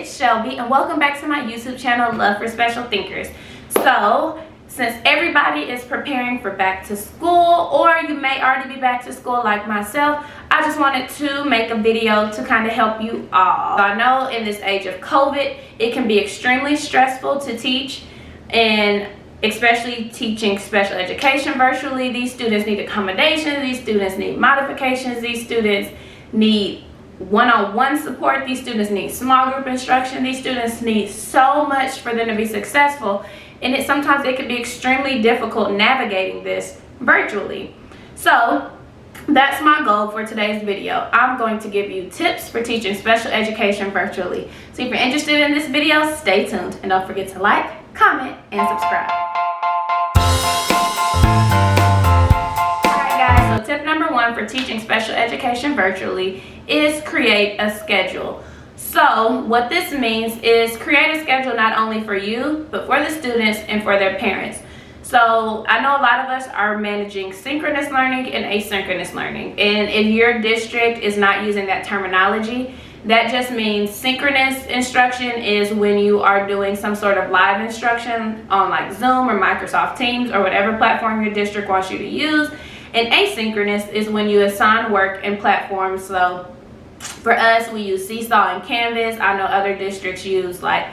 it's Shelby, and welcome back to my YouTube channel, Love for Special Thinkers. So, since everybody is preparing for back to school, or you may already be back to school like myself, I just wanted to make a video to kind of help you all. I know in this age of COVID, it can be extremely stressful to teach, and especially teaching special education virtually. These students need accommodations, these students need modifications, these students need one-on-one support, these students need small group instruction, these students need so much for them to be successful, and sometimes it can be extremely difficult navigating this virtually. So that's my goal for today's video. I'm going to give you tips for teaching special education virtually. So if you're interested in this video, stay tuned, and don't forget to like, comment, and subscribe. Alright guys, so tip number one for teaching special education virtually is create a schedule. So what this means is create a schedule not only for you, but for the students and for their parents. So I know a lot of us are managing synchronous learning and asynchronous learning, and if your district is not using that terminology, that just means synchronous instruction is when you are doing some sort of live instruction on like Zoom or Microsoft Teams or whatever platform your district wants you to use, and asynchronous is when you assign work and platforms. So for us, we use Seesaw and Canvas. I know other districts use like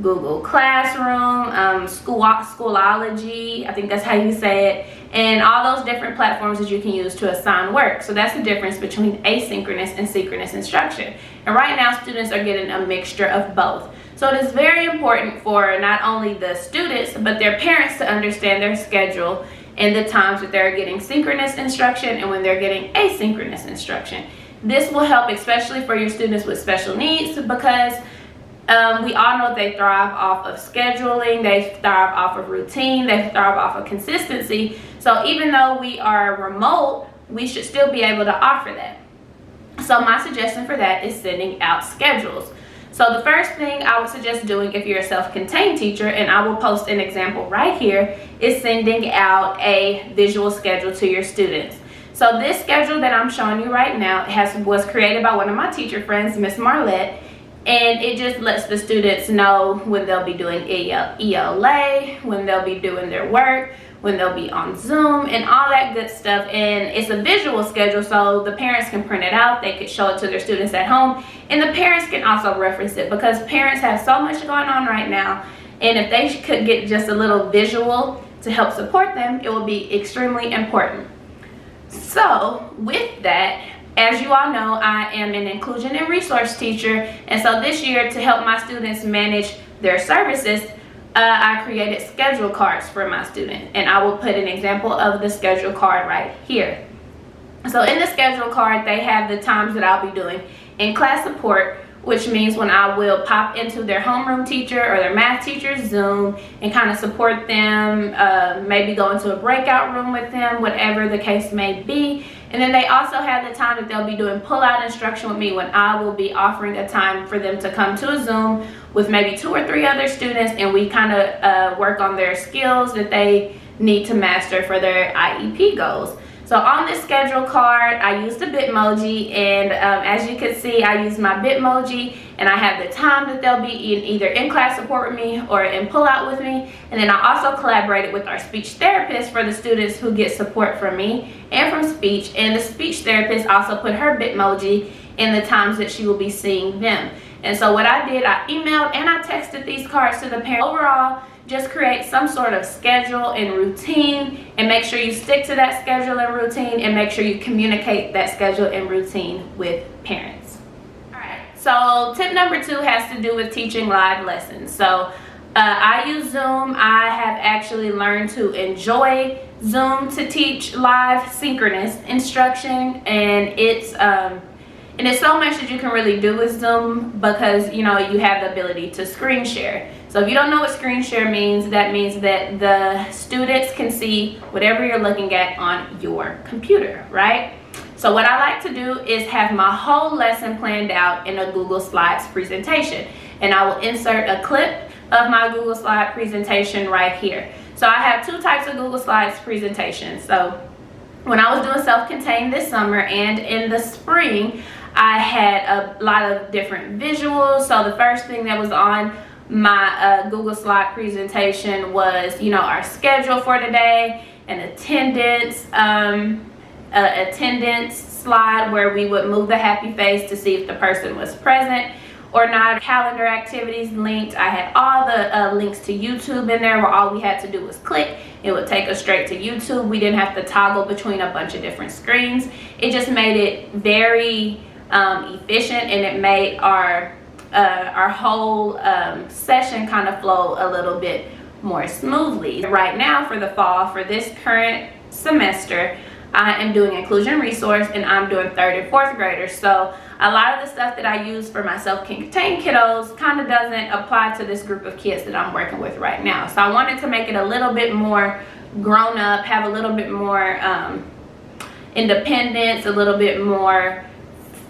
Google Classroom, Schoology, I think that's how you say it, and all those different platforms that you can use to assign work. So that's the difference between asynchronous and synchronous instruction. And right now, students are getting a mixture of both. So it is very important for not only the students, but their parents to understand their schedule and the times that they're getting synchronous instruction and when they're getting asynchronous instruction. This will help especially for your students with special needs, because we all know they thrive off of scheduling, they thrive off of routine, they thrive off of consistency. So even though we are remote, we should still be able to offer that. So my suggestion for that is sending out schedules. So the first thing I would suggest doing if you're a self-contained teacher, and I will post an example right here, is sending out a visual schedule to your students. So this schedule that I'm showing you right now was created by one of my teacher friends, Miss Marlette, and it just lets the students know when they'll be doing ELA, when they'll be doing their work, when they'll be on Zoom, and all that good stuff. And it's a visual schedule, so the parents can print it out, they could show it to their students at home, and the parents can also reference it, because parents have so much going on right now, and if they could get just a little visual to help support them, it will be extremely important. So with that, as you all know, I am an inclusion and resource teacher, and so this year, to help my students manage their services, I created schedule cards for my students, and I will put an example of the schedule card right here. So in the schedule card, they have the times that I'll be doing in-class support, which means when I will pop into their homeroom teacher or their math teacher's Zoom and kind of support them, maybe go into a breakout room with them, whatever the case may be. And then they also have the time that they'll be doing pull-out instruction with me, when I will be offering a time for them to come to a Zoom with maybe 2 or 3 other students, and we kind of work on their skills that they need to master for their IEP goals. So on this schedule card, I used a Bitmoji, and as you can see, I use my Bitmoji, and I have the time that they'll be either in class support with me or in pull-out with me. And then I also collaborated with our speech therapist for the students who get support from me and from speech, and the speech therapist also put her Bitmoji in the times that she will be seeing them. And so what I did, I emailed and I texted these cards to the parents. Overall, just create some sort of schedule and routine, and make sure you stick to that schedule and routine, and make sure you communicate that schedule and routine with parents. Alright, so tip number 2 has to do with teaching live lessons. So I use Zoom. I have actually learned to enjoy Zoom to teach live synchronous instruction, and it's so much that you can really do with Zoom, because you know you have the ability to screen share. So if you don't know what screen share means, that means that the students can see whatever you're looking at on your computer, right? So what I like to do is have my whole lesson planned out in a Google Slides presentation, and I will insert a clip of my Google Slide presentation right here. So I have 2 types of Google Slides presentations. So when I was doing self-contained this summer and in the spring, I had a lot of different visuals. So the first thing that was on my Google slide presentation was, you know, our schedule for today, an attendance slide where we would move the happy face to see if the person was present or not. Calendar activities linked. I had all the links to YouTube in there, where all we had to do was click. It would take us straight to YouTube. We didn't have to toggle between a bunch of different screens. It just made it very efficient, and it made our whole session kind of flow a little bit more smoothly. Right now, for the fall, for this current semester, I am doing inclusion resource, and I'm doing 3rd and 4th graders. So a lot of the stuff that I use for my self-contained kiddos kind of doesn't apply to this group of kids that I'm working with right now. So I wanted to make it a little bit more grown up, have a little bit more independence, a little bit more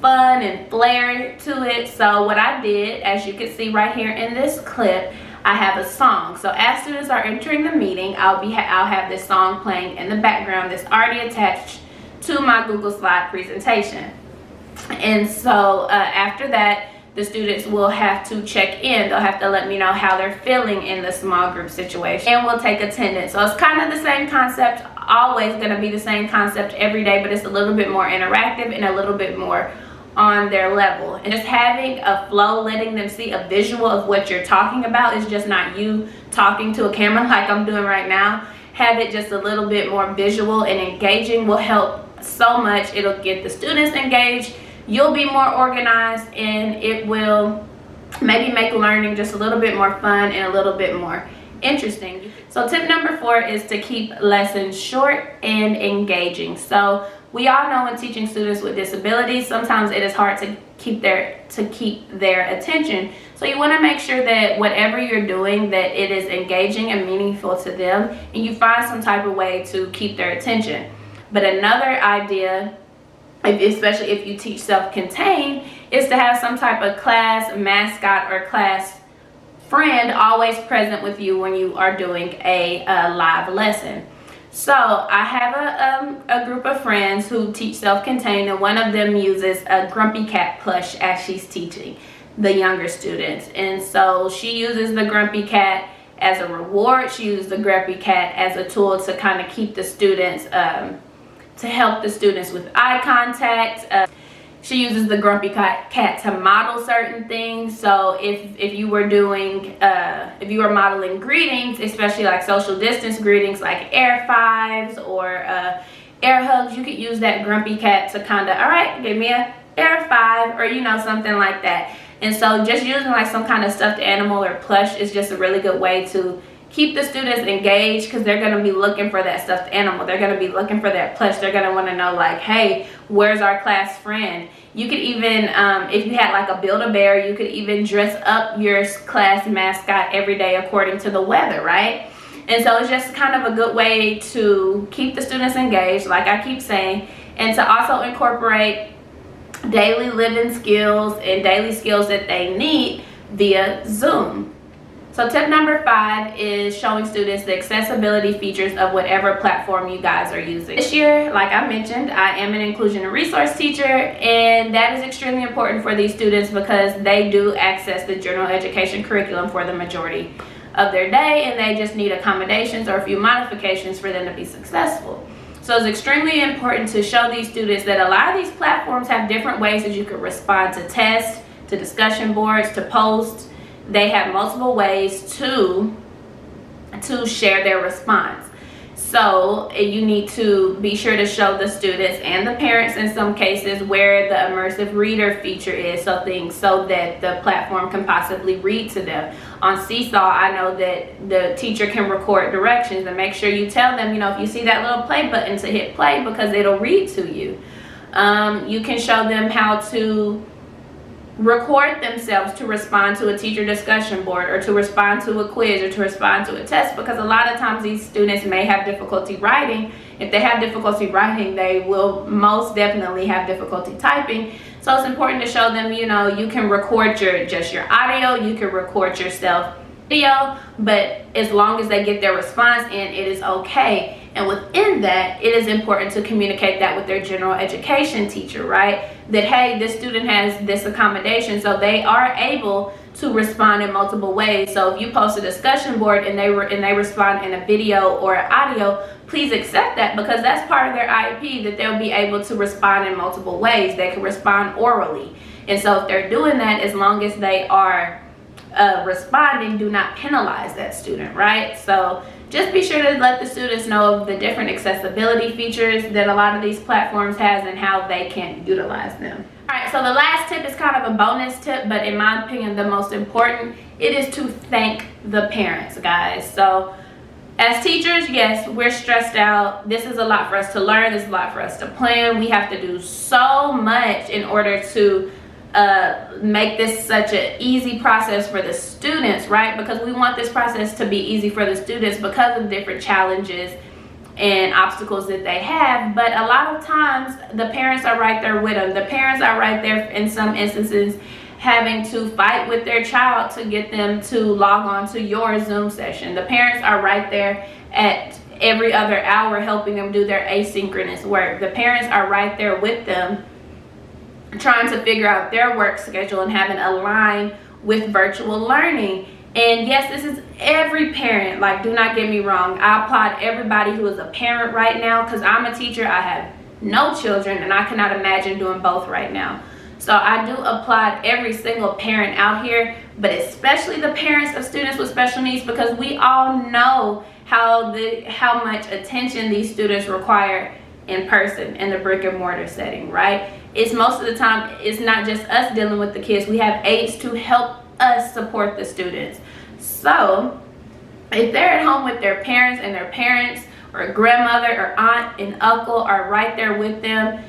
fun and flair to it. So what I did, as you can see right here in this clip, I have a song. So as students are entering the meeting, I'll have this song playing in the background that's already attached to my Google slide presentation. And so after that, the students will have to check in. They'll have to let me know how they're feeling in the small group situation, and we'll take attendance. So it's kind of the same concept, always going to be the same concept every day, but it's a little bit more interactive and a little bit more on their level. And just having a flow, letting them see a visual of what you're talking about, is just not you talking to a camera like I'm doing right now. Have it just a little bit more visual and engaging will help so much. It'll get the students engaged, you'll be more organized, and it will maybe make learning just a little bit more fun and a little bit more interesting. So tip number 4 is to keep lessons short and engaging. So we all know when teaching students with disabilities, sometimes it is hard to keep their attention. So you want to make sure that whatever you're doing, that it is engaging and meaningful to them, and you find some type of way to keep their attention. But another idea, especially if you teach self-contained, is to have some type of class mascot or class friend always present with you when you are doing a live lesson. So I have a group of friends who teach self-contained, and one of them uses a Grumpy Cat plush as she's teaching the younger students. And so she uses the Grumpy Cat as a reward. She uses the Grumpy Cat as a tool to kind of keep the students, to help the students with eye contact. She uses the Grumpy Cat to model certain things. So if you were doing, if you were modeling greetings, especially like social distance greetings like air fives or air hugs, you could use that Grumpy Cat to kind of, all right, give me a air five, or you know, something like that. And so just using like some kind of stuffed animal or plush is just a really good way to keep the students engaged, because they're going to be looking for that stuffed animal. They're going to be looking for that plush. They're going to want to know, like, hey, where's our class friend? You could even, if you had like a Build-A-Bear, you could even dress up your class mascot every day according to the weather, right? And so it's just kind of a good way to keep the students engaged, like I keep saying, and to also incorporate daily living skills and daily skills that they need via Zoom. So tip number 5 is showing students the accessibility features of whatever platform you guys are using. This year, like I mentioned, I am an inclusion and resource teacher, and that is extremely important for these students because they do access the general education curriculum for the majority of their day, and they just need accommodations or a few modifications for them to be successful. So it's extremely important to show these students that a lot of these platforms have different ways that you can respond to tests, to discussion boards, to posts. They have multiple ways to share their response. So you need to be sure to show the students and the parents in some cases where the immersive reader feature is, so that the platform can possibly read to them. On Seesaw, I know that the teacher can record directions, and make sure you tell them, you know, if you see that little play button, to hit play because it'll read to you. You can show them how to record themselves to respond to a teacher discussion board, or to respond to a quiz, or to respond to a test, because a lot of times these students may have difficulty writing. If they have difficulty writing, they will most definitely have difficulty typing. So it's important to show them, you know, you can record just your audio, you can record yourself video, but as long as they get their response in, it is okay. And within that, it is important to communicate that with their general education teacher, right? that, hey, this student has this accommodation, so they are able to respond in multiple ways. So if you post a discussion board and they respond in a video or audio, please accept that, because that's part of their IEP, that they'll be able to respond in multiple ways. They can respond orally, and so if they're doing that, as long as they are responding, do not penalize that student, right? So just be sure to let the students know of the different accessibility features that a lot of these platforms has and how they can utilize them. All right, so the last tip is kind of a bonus tip, but in my opinion, the most important. It is to thank the parents, guys. So as teachers, yes, we're stressed out. This is a lot for us to learn. This is a lot for us to plan. We have to do so much in order to make this such an easy process for the students, right? Because we want this process to be easy for the students because of different challenges and obstacles that they have. But a lot of times the parents are right there with them. The parents are right there in some instances, having to fight with their child to get them to log on to your Zoom session. The parents are right there at every other hour helping them do their asynchronous work. The parents are right there with them, trying to figure out their work schedule and having align with virtual learning. And yes, this is every parent. Like, do not get me wrong, I applaud everybody who is a parent right now, because I'm a teacher. I have no children and I cannot imagine doing both right now. So I do applaud every single parent out here, but especially the parents of students with special needs, because we all know how much attention these students require in person, in the brick and mortar setting, right? It's most of the time, it's not just us dealing with the kids. We have aides to help us support the students. So if they're at home with their parents, and their parents or grandmother or aunt and uncle are right there with them,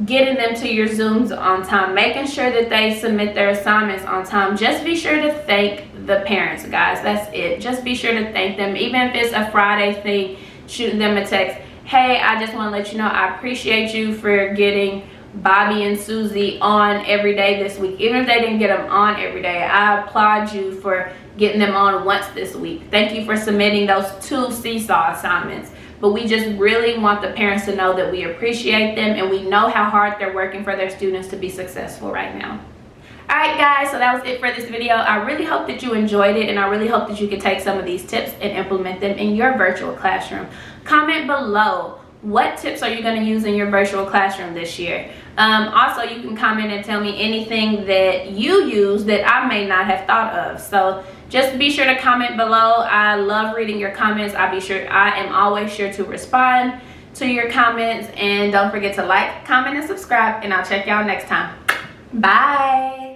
getting them to your Zooms on time, making sure that they submit their assignments on time, just be sure to thank the parents, guys. That's it. Just be sure to thank them. Even if it's a Friday thing, shooting them a text. Hey, I just want to let you know I appreciate you for getting Bobby and Susie on every day this week. Even if they didn't get them on every day, I applaud you for getting them on once this week. Thank you for submitting those 2 seesaw assignments. But we just really want the parents to know that we appreciate them and we know how hard they're working for their students to be successful right now. Alright guys, so that was it for this video. I really hope that you enjoyed it, and I really hope that you can take some of these tips and implement them in your virtual classroom. Comment below, what tips are you going to use in your virtual classroom this year? Also, you can comment and tell me anything that you use that I may not have thought of. So just be sure to comment below. I love reading your comments. I am always sure to respond to your comments. And don't forget to like, comment, and subscribe. And I'll check y'all next time. Bye.